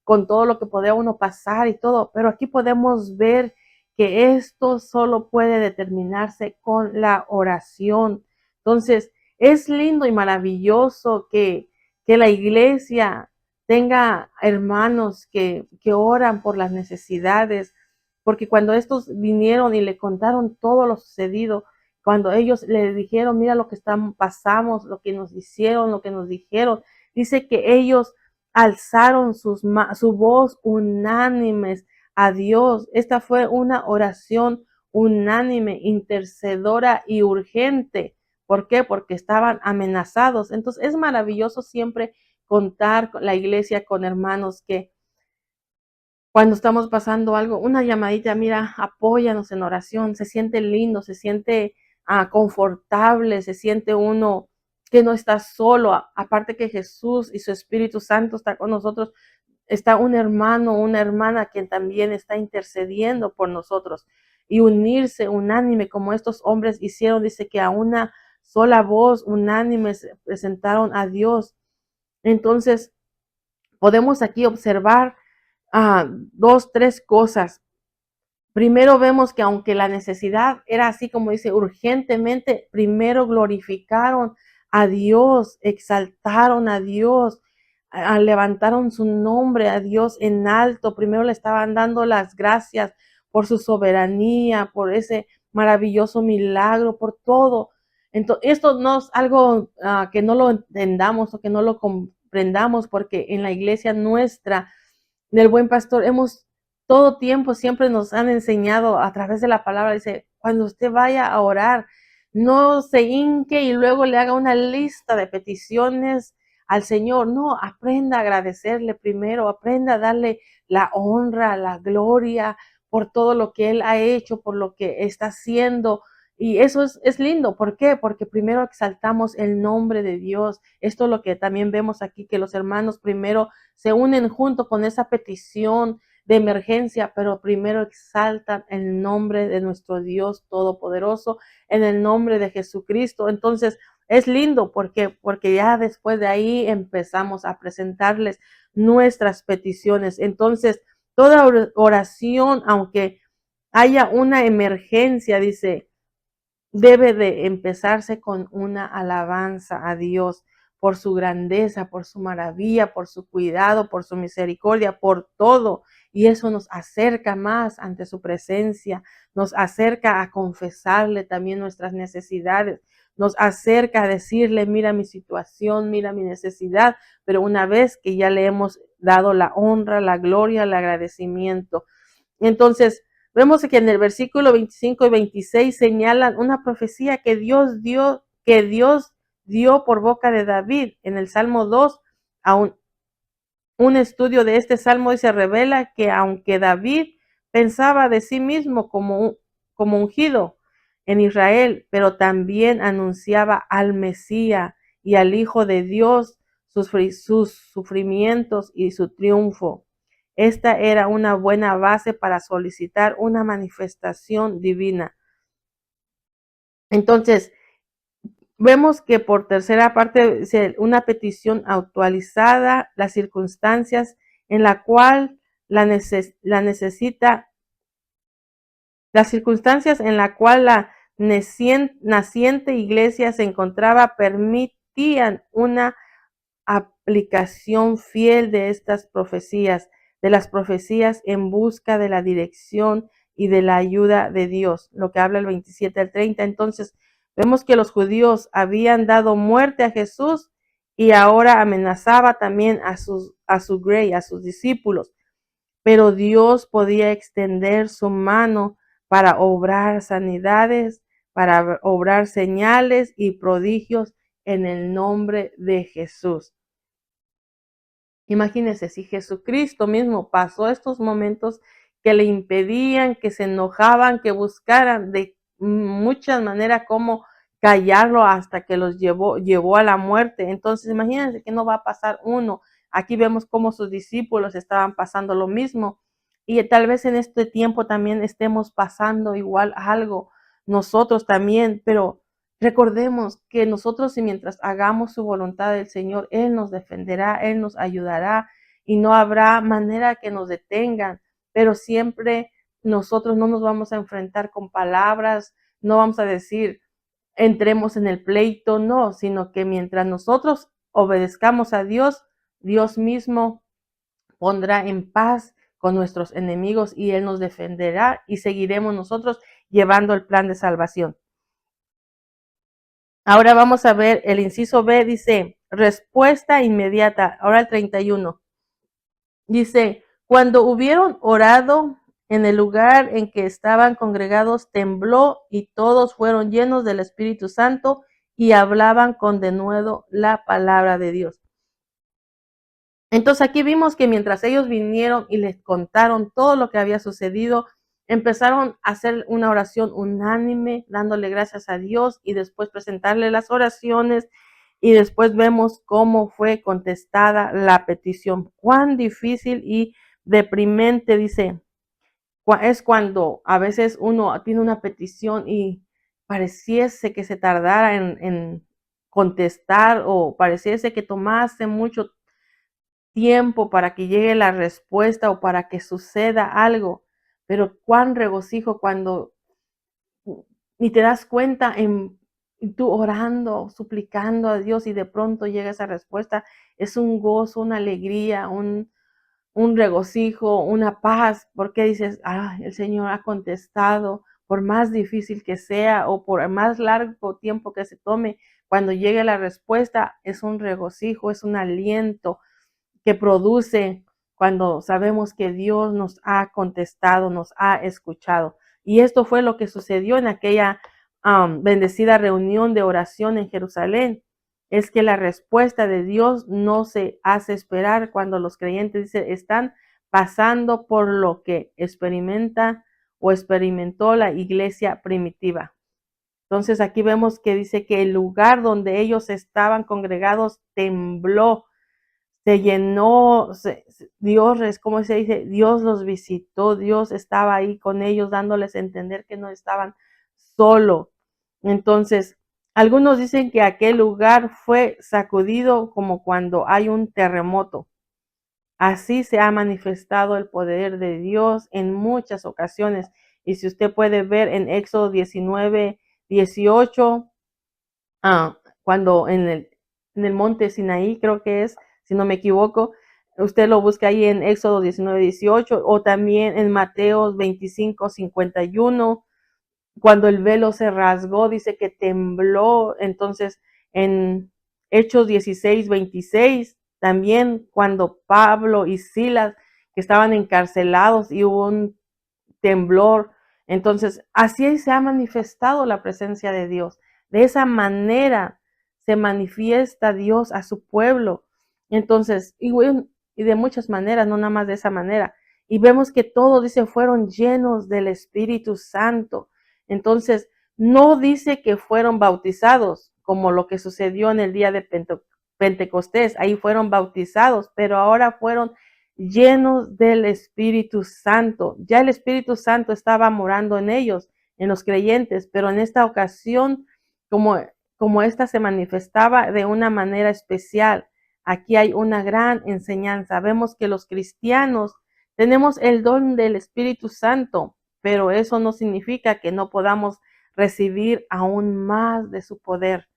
con todo lo que podía uno pasar y todo, pero aquí podemos ver que esto solo puede determinarse con la oración. Entonces, es lindo y maravilloso que la iglesia tenga hermanos que oran por las necesidades, porque cuando estos vinieron y le contaron todo lo sucedido, cuando ellos le dijeron, mira lo que pasamos, lo que nos hicieron, lo que nos dijeron, dice que ellos alzaron su voz unánimes a Dios. Esta fue una oración unánime, intercedora y urgente. ¿Por qué? Porque estaban amenazados. Entonces es maravilloso siempre contar con la iglesia, con hermanos que cuando estamos pasando algo, una llamadita, mira, apóyanos en oración, se siente lindo, se siente confortable, se siente uno que no está solo, aparte que Jesús y su Espíritu Santo está con nosotros, está un hermano, una hermana quien también está intercediendo por nosotros y unirse unánime como estos hombres hicieron, dice que a una sola voz unánime se presentaron a Dios. Entonces, podemos aquí observar dos, tres cosas. Primero vemos que aunque la necesidad era así como dice, urgentemente, primero glorificaron a Dios, exaltaron a Dios, levantaron su nombre a Dios en alto. Primero le estaban dando las gracias por su soberanía, por ese maravilloso milagro, por todo. Entonces, esto no es algo que no lo entendamos o que no lo comprendamos, porque en la iglesia nuestra del Buen Pastor hemos todo tiempo siempre nos han enseñado a través de la palabra, dice, cuando usted vaya a orar, no se hinque y luego le haga una lista de peticiones al Señor, no, aprenda a agradecerle primero, aprenda a darle la honra, la gloria por todo lo que Él ha hecho, por lo que está haciendo. Y eso es lindo. ¿Por qué? Porque primero exaltamos el nombre de Dios. Esto es lo que también vemos aquí, que los hermanos primero se unen junto con esa petición de emergencia, pero primero exaltan el nombre de nuestro Dios Todopoderoso, en el nombre de Jesucristo. Entonces, es lindo porque ya después de ahí empezamos a presentarles nuestras peticiones. Entonces, toda oración, aunque haya una emergencia, dice, debe de empezarse con una alabanza a Dios por su grandeza, por su maravilla, por su cuidado, por su misericordia, por todo. Y eso nos acerca más ante su presencia, nos acerca a confesarle también nuestras necesidades, nos acerca a decirle, mira mi situación, mira mi necesidad, pero una vez que ya le hemos dado la honra, la gloria, el agradecimiento. Entonces, vemos que en el versículo 25 y 26 señalan una profecía que Dios dio por boca de David. En el Salmo 2, a un estudio de este salmo y se revela que aunque David pensaba de sí mismo como ungido en Israel, pero también anunciaba al Mesías y al Hijo de Dios sus sufrimientos y su triunfo. Esta era una buena base para solicitar una manifestación divina. Entonces, vemos que por tercera parte, una petición actualizada, las circunstancias en la cual las circunstancias en la cual la naciente iglesia se encontraba permitían una aplicación fiel de estas profecías, de las profecías en busca de la dirección y de la ayuda de Dios, lo que habla el 27 al 30. Entonces, vemos que los judíos habían dado muerte a Jesús y ahora amenazaba también a sus discípulos, pero Dios podía extender su mano para obrar sanidades, para obrar señales y prodigios en el nombre de Jesús. Imagínense, si Jesucristo mismo pasó estos momentos que le impedían, que se enojaban, que buscaran de muchas maneras cómo callarlo hasta que los llevó a la muerte. Entonces, imagínense que no va a pasar uno. Aquí vemos cómo sus discípulos estaban pasando lo mismo. Y tal vez en este tiempo también estemos pasando igual algo nosotros también, pero recordemos que nosotros, y mientras hagamos su voluntad del Señor, Él nos defenderá, Él nos ayudará y no habrá manera que nos detengan, pero siempre nosotros no nos vamos a enfrentar con palabras, no vamos a decir entremos en el pleito, no, sino que mientras nosotros obedezcamos a Dios, Dios mismo pondrá en paz con nuestros enemigos y Él nos defenderá y seguiremos nosotros llevando el plan de salvación. Ahora vamos a ver el inciso B, dice, respuesta inmediata. Ahora el 31. Dice, cuando hubieron orado en el lugar en que estaban congregados, tembló y todos fueron llenos del Espíritu Santo y hablaban con denuedo la palabra de Dios. Entonces aquí vimos que mientras ellos vinieron y les contaron todo lo que había sucedido, empezaron a hacer una oración unánime, dándole gracias a Dios y después presentarle las oraciones y después vemos cómo fue contestada la petición. Cuán difícil y deprimente, dice, es cuando a veces uno tiene una petición y pareciese que se tardara en contestar o pareciese que tomase mucho tiempo para que llegue la respuesta o para que suceda algo, pero cuán regocijo cuando ni te das cuenta en tú orando, suplicando a Dios y de pronto llega esa respuesta, es un gozo, una alegría, un regocijo, una paz, porque dices, el Señor ha contestado, por más difícil que sea o por más largo tiempo que se tome, cuando llegue la respuesta es un regocijo, es un aliento que produce cuando sabemos que Dios nos ha contestado, nos ha escuchado. Y esto fue lo que sucedió en aquella bendecida reunión de oración en Jerusalén. Es que la respuesta de Dios no se hace esperar cuando los creyentes están pasando por lo que experimenta o experimentó la iglesia primitiva. Entonces aquí vemos que dice que el lugar donde ellos estaban congregados tembló, se llenó, Dios, como se dice, Dios los visitó, Dios estaba ahí con ellos dándoles a entender que no estaban solos. Entonces, algunos dicen que aquel lugar fue sacudido como cuando hay un terremoto. Así se ha manifestado el poder de Dios en muchas ocasiones. Y si usted puede ver en Éxodo 19, 18, cuando en el monte Sinaí, creo que es, si no me equivoco, usted lo busca ahí en Éxodo 19, 18, o también en Mateo 25, 51, cuando el velo se rasgó, dice que tembló. Entonces, en Hechos 16:26, también cuando Pablo y Silas, que estaban encarcelados y hubo un temblor, entonces así se ha manifestado la presencia de Dios. De esa manera se manifiesta Dios a su pueblo. Entonces, y de muchas maneras, no nada más de esa manera. Y vemos que todos, dice, fueron llenos del Espíritu Santo. Entonces, no dice que fueron bautizados, como lo que sucedió en el día de Pentecostés. Ahí fueron bautizados, pero ahora fueron llenos del Espíritu Santo. Ya el Espíritu Santo estaba morando en ellos, en los creyentes, pero en esta ocasión, como esta se manifestaba de una manera especial, aquí hay una gran enseñanza. Vemos que los cristianos tenemos el don del Espíritu Santo, pero eso no significa que no podamos recibir aún más de su poder.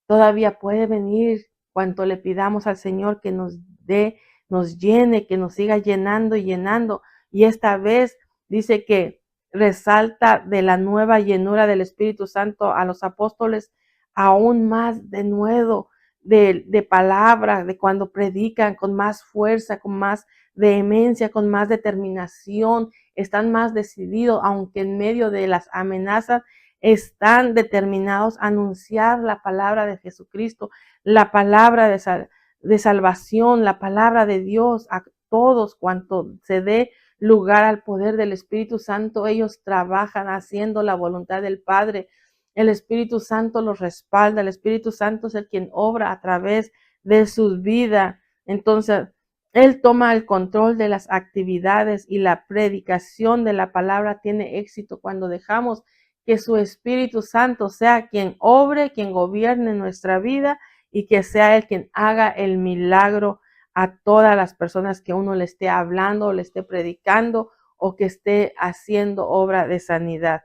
Todavía puede venir cuanto le pidamos al Señor que nos dé, nos llene, que nos siga llenando y llenando. Y esta vez dice que resalta de la nueva llenura del Espíritu Santo a los apóstoles aún más de nuevo, de palabra, de cuando predican con más fuerza, con más vehemencia, con más determinación, están más decididos, aunque en medio de las amenazas están determinados a anunciar la palabra de Jesucristo, la palabra de salvación, la palabra de Dios a todos cuanto se dé lugar al poder del Espíritu Santo. Ellos trabajan haciendo la voluntad del Padre. El Espíritu Santo los respalda. El Espíritu Santo es el quien obra a través de sus vidas. Entonces, Él toma el control de las actividades y la predicación de la palabra tiene éxito cuando dejamos que su Espíritu Santo sea quien obre, quien gobierne nuestra vida y que sea Él quien haga el milagro a todas las personas que uno le esté hablando, o le esté predicando o que esté haciendo obra de sanidad.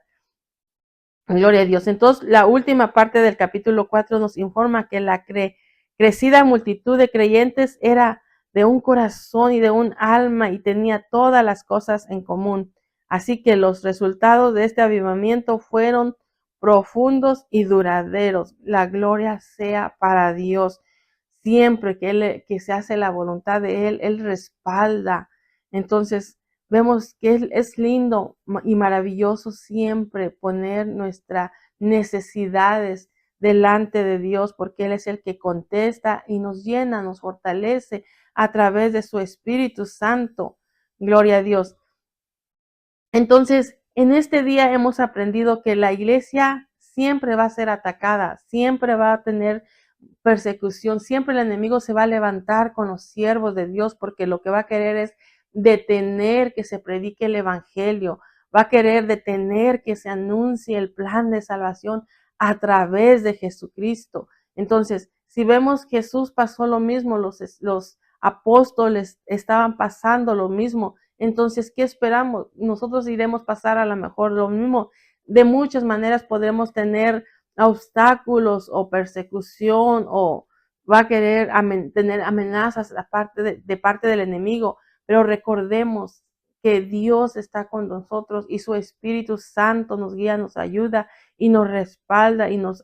Gloria a Dios. Entonces, la última parte del capítulo 4 nos informa que la crecida multitud de creyentes era de un corazón y de un alma y tenía todas las cosas en común. Así que los resultados de este avivamiento fueron profundos y duraderos. La gloria sea para Dios. Siempre que se hace la voluntad de Él respalda. Entonces, vemos que es lindo y maravilloso siempre poner nuestras necesidades delante de Dios, porque Él es el que contesta y nos llena, nos fortalece a través de su Espíritu Santo. Gloria a Dios. Entonces, en este día hemos aprendido que la iglesia siempre va a ser atacada, siempre va a tener persecución, siempre el enemigo se va a levantar con los siervos de Dios porque lo que va a querer es detener que se predique el evangelio, va a querer detener que se anuncie el plan de salvación a través de Jesucristo. Entonces, si vemos que Jesús pasó lo mismo, los apóstoles estaban pasando lo mismo, entonces, ¿qué esperamos? Nosotros iremos pasar a lo mejor lo mismo. De muchas maneras podremos tener obstáculos o persecución o va a querer tener amenazas de parte del enemigo, pero recordemos que Dios está con nosotros y su Espíritu Santo nos guía, nos ayuda y nos respalda y nos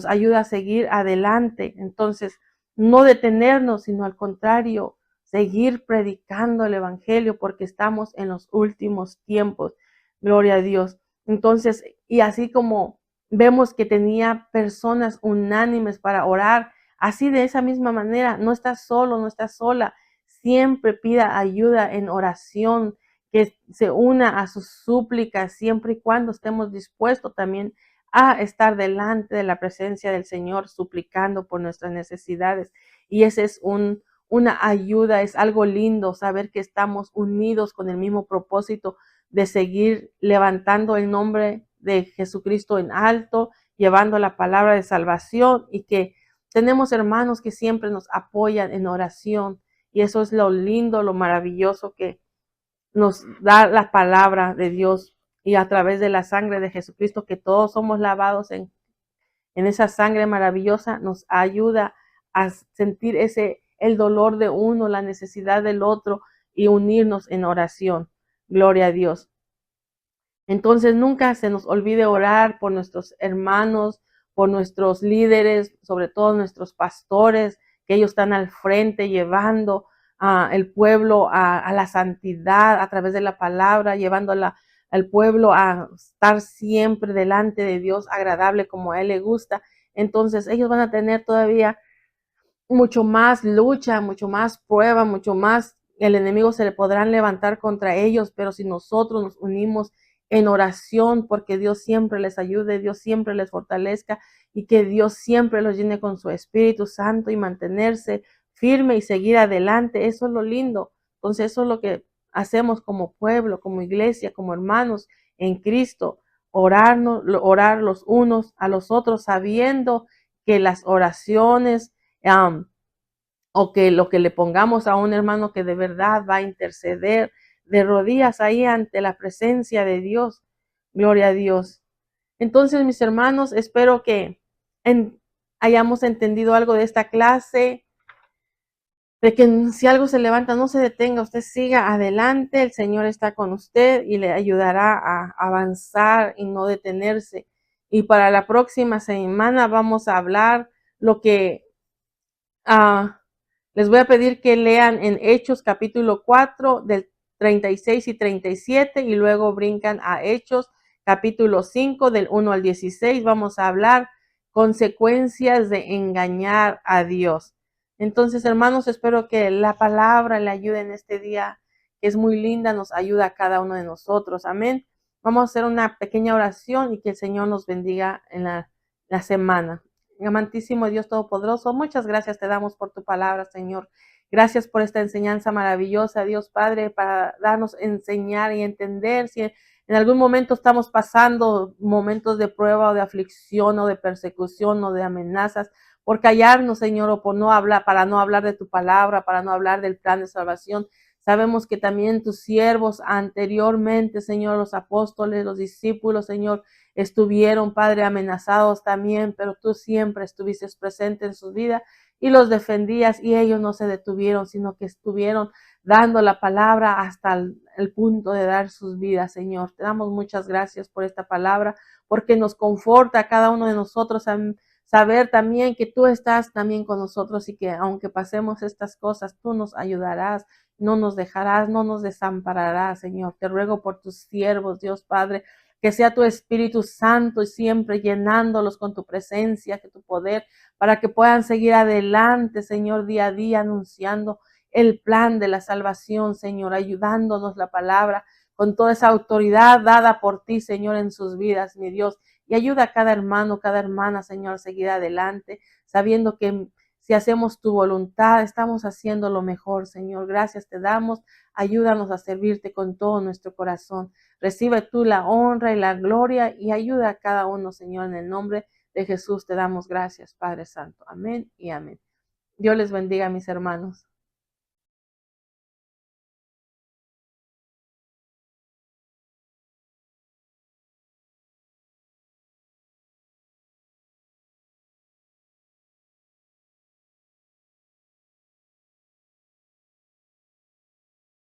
ayuda a seguir adelante. Entonces, no detenernos, sino al contrario, seguir predicando el Evangelio porque estamos en los últimos tiempos. Gloria a Dios. Entonces, y así como vemos que tenía personas unánimes para orar, así de esa misma manera, no estás solo, no estás sola, siempre pida ayuda en oración, que se una a sus súplicas siempre y cuando estemos dispuestos también a estar delante de la presencia del Señor, suplicando por nuestras necesidades. Y ese es una ayuda, es algo lindo saber que estamos unidos con el mismo propósito de seguir levantando el nombre de Jesucristo en alto, llevando la palabra de salvación y que tenemos hermanos que siempre nos apoyan en oración y eso es lo lindo, lo maravilloso que nos da la palabra de Dios y a través de la sangre de Jesucristo que todos somos lavados en esa sangre maravillosa nos ayuda a sentir el dolor de uno, la necesidad del otro y unirnos en oración. Gloria a Dios. Entonces nunca se nos olvide orar por nuestros hermanos, por nuestros líderes, sobre todo nuestros pastores, que ellos están al frente llevando el pueblo a la santidad a través de la palabra, llevando al pueblo a estar siempre delante de Dios, agradable como a Él le gusta. Entonces ellos van a tener todavía mucho más lucha, mucho más prueba, mucho más el enemigo se le podrán levantar contra ellos, pero si nosotros nos unimos en oración, porque Dios siempre les ayude, Dios siempre les fortalezca y que Dios siempre los llene con su Espíritu Santo y mantenerse firme y seguir adelante, eso es lo lindo. Entonces eso es lo que hacemos como pueblo, como iglesia, como hermanos en Cristo, orar los unos a los otros, sabiendo que las oraciones um, o que lo que le pongamos a un hermano que de verdad va a interceder de rodillas ahí ante la presencia de Dios. Gloria a Dios. Entonces, mis hermanos, espero que hayamos entendido algo de esta clase, de que si algo se levanta, no se detenga, usted siga adelante, el Señor está con usted y le ayudará a avanzar y no detenerse. Y para la próxima semana vamos a hablar lo que les voy a pedir que lean en Hechos capítulo 4 del 36 y 37 y luego brincan a Hechos capítulo 5 del 1 al 16. Vamos a hablar consecuencias de engañar a Dios. Entonces, hermanos, espero que la palabra le ayude en este día, que es muy linda, nos ayuda a cada uno de nosotros. Amén. Vamos a hacer una pequeña oración y que el Señor nos bendiga en la semana. Amantísimo Dios Todopoderoso, muchas gracias te damos por tu palabra, Señor. Gracias por esta enseñanza maravillosa, Dios Padre, para darnos enseñar y entender si en algún momento estamos pasando momentos de prueba o de aflicción o de persecución o de amenazas por callarnos, Señor, o por no hablar, para no hablar de tu palabra, para no hablar del plan de salvación. Sabemos que también tus siervos anteriormente, Señor, los apóstoles, los discípulos, Señor, estuvieron, Padre, amenazados también, pero tú siempre estuviste presente en sus vidas y los defendías y ellos no se detuvieron, sino que estuvieron dando la palabra hasta el punto de dar sus vidas, Señor. Te damos muchas gracias por esta palabra, porque nos conforta a cada uno de nosotros a saber también que tú estás también con nosotros y que aunque pasemos estas cosas, tú nos ayudarás, no nos dejarás, no nos desampararás, Señor. Te ruego por tus siervos, Dios Padre, que sea tu Espíritu Santo y siempre llenándolos con tu presencia, que tu poder, para que puedan seguir adelante, Señor, día a día, anunciando el plan de la salvación, Señor, ayudándonos la palabra con toda esa autoridad dada por ti, Señor, en sus vidas, mi Dios. Y ayuda a cada hermano, cada hermana, Señor, a seguir adelante, sabiendo que si hacemos tu voluntad, estamos haciendo lo mejor, Señor. Gracias te damos. Ayúdanos a servirte con todo nuestro corazón. Recibe tú la honra y la gloria y ayuda a cada uno, Señor, en el nombre de Jesús te damos gracias, Padre Santo. Amén y amén. Dios les bendiga, mis hermanos.